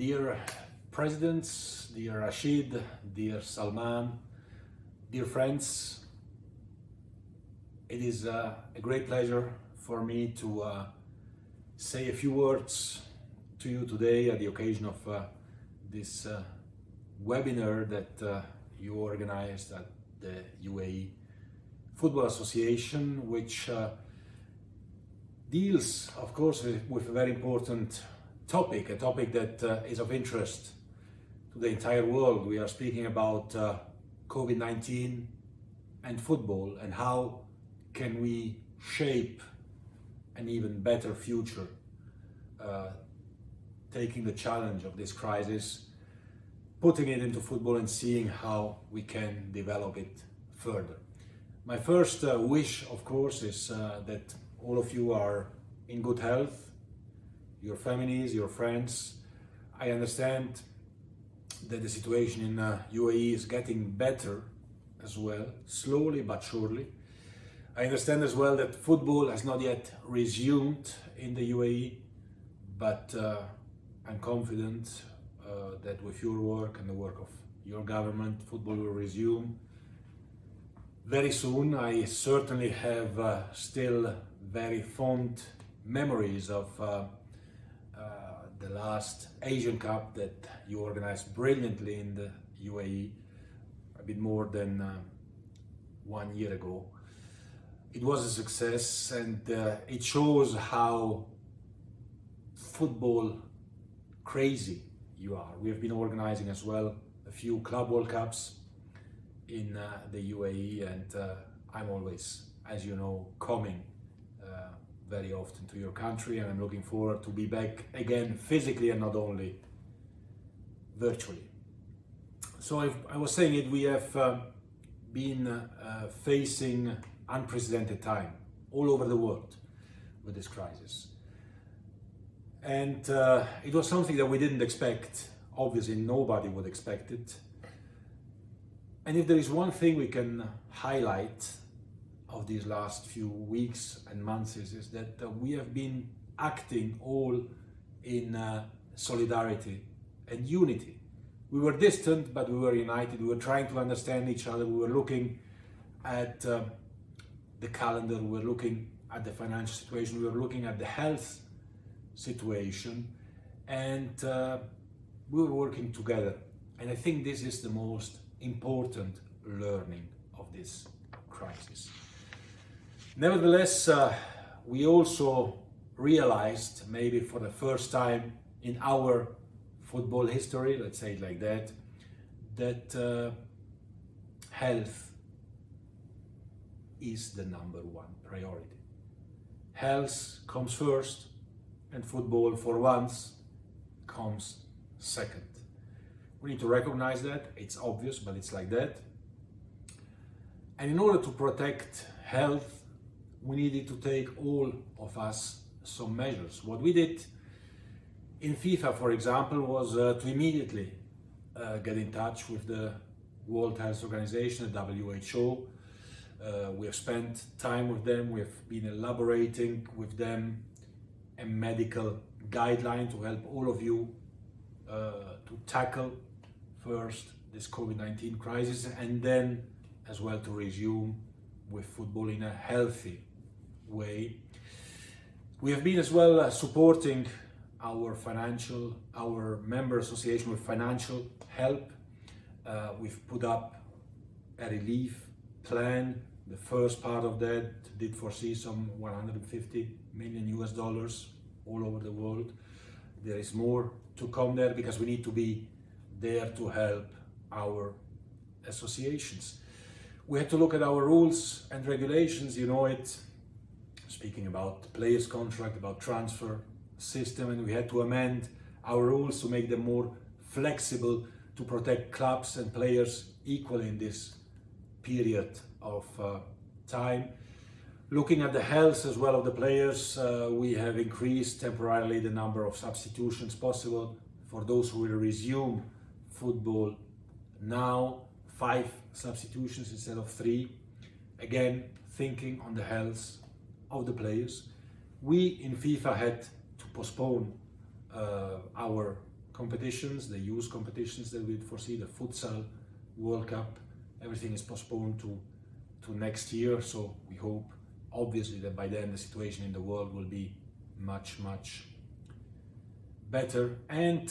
Dear presidents, dear Rashid, dear Salman, dear friends, it is a great pleasure for me to say a few words to you today at the occasion of this webinar that you organized at the UAE Football Association, which deals, of course, with a very important topic, a topic that is of interest to the entire world. We are speaking about COVID-19 and football, and how can we shape an even better future, taking the challenge of this crisis, putting it into football and seeing how we can develop it further. My first wish, of course, is that all of you are in good health, your families, your friends. I understand that the situation in UAE is getting better as well, slowly but surely. I understand as well that football has not yet resumed in the UAE, but I'm confident that with your work and the work of your government, football will resume very soon. I certainly have still very fond memories of the last Asian Cup that you organized brilliantly in the UAE a bit more than 1 year ago. It was a success, and it shows how football crazy you are. We have been organizing as well a few Club World Cups in the UAE, and I'm always, as you know, coming very often to your country, and I'm looking forward to be back again physically and not only virtually. So I was saying it, we have been facing unprecedented time all over the world with this crisis. And it was something that we didn't expect. Obviously, nobody would expect it. And if there is one thing we can highlight of these last few weeks and months is that we have been acting all in solidarity and unity. We were distant, but we were united. We were trying to understand each other. We were looking at the calendar. We were looking at the financial situation. We were looking at the health situation, and we were working together. And I think this is the most important learning of this crisis. Nevertheless, we also realized, maybe for the first time in our football history, let's say it like that, that health is the #1 priority. Health comes first, and football, for once, comes second. We need to recognize that. It's obvious, but it's like that. And in order to protect health, we needed to take, all of us, some measures. What we did in FIFA, for example, was to immediately get in touch with the World Health Organization, the WHO. We have spent time with them. We have been elaborating with them a medical guideline to help all of you to tackle first this COVID-19 crisis, and then as well to resume with football in a healthy way. We have been as well supporting our member association with financial help. We've put up a relief plan. The first part of that did foresee some $150 million all over the world. There is more to come there, because we need to be there to help our associations. We had to look at our rules and regulations, you know it, speaking about players' contract, about transfer system, and we had to amend our rules to make them more flexible, to protect clubs and players equally in this period of time. Looking at the health as well of the players, we have increased temporarily the number of substitutions possible for those who will resume football now. 5 substitutions instead of 3. Again, thinking on the health of the players. We in FIFA had to postpone our competitions, the youth competitions that we foresee, the futsal World Cup, everything is postponed to next year. So we hope, obviously, that by then the situation in the world will be much, much better. And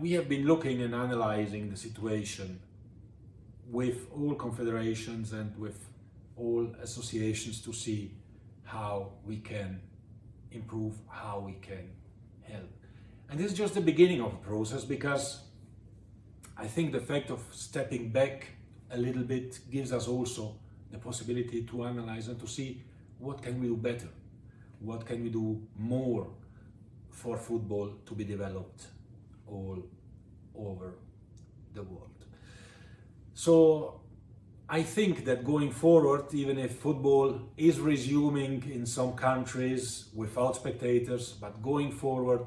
we have been looking and analyzing the situation with all confederations and with all associations to see how we can improve, how we can help. And this is just the beginning of the process, because I think the fact of stepping back a little bit gives us also the possibility to analyze and to see what can we do better, what can we do more for football to be developed all over the world. So I think that going forward, even if football is resuming in some countries without spectators, but going forward,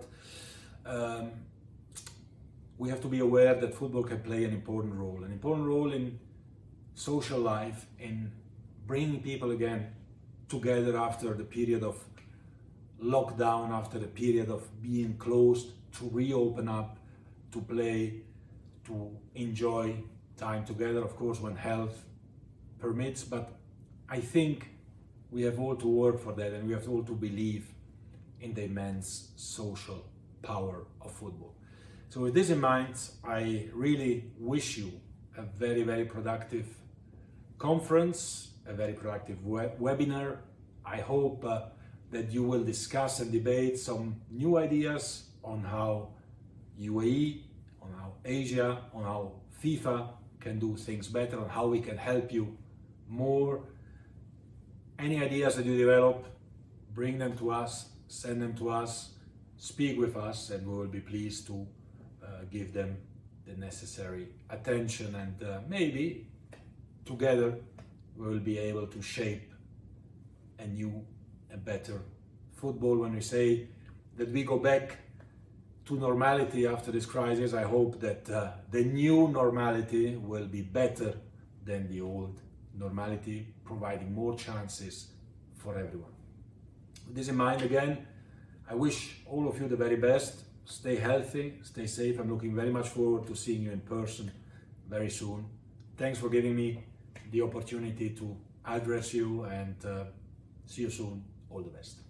we have to be aware that football can play an important role in social life, in bringing people again together after the period of lockdown, after the period of being closed, to reopen up, to play, to enjoy time together, of course, when health permits. But I think we have all to work for that, and we have all to believe in the immense social power of football. So with this in mind, I really wish you a very, very productive conference, a very productive webinar. I hope that you will discuss and debate some new ideas on how UAE, on how Asia, on how FIFA can do things better, on how we can help you more. Any ideas that you develop, bring them to us, send them to us, speak with us, and we will be pleased to give them the necessary attention, and maybe together we will be able to shape a new, a better football. When we say that we go back to normality after this crisis, I hope that the new normality will be better than the old normality, providing more chances for everyone. With this in mind, again, I wish all of you the very best. Stay healthy, stay safe. I'm looking very much forward to seeing you in person very soon. Thanks for giving me the opportunity to address you, and see you soon. All the best.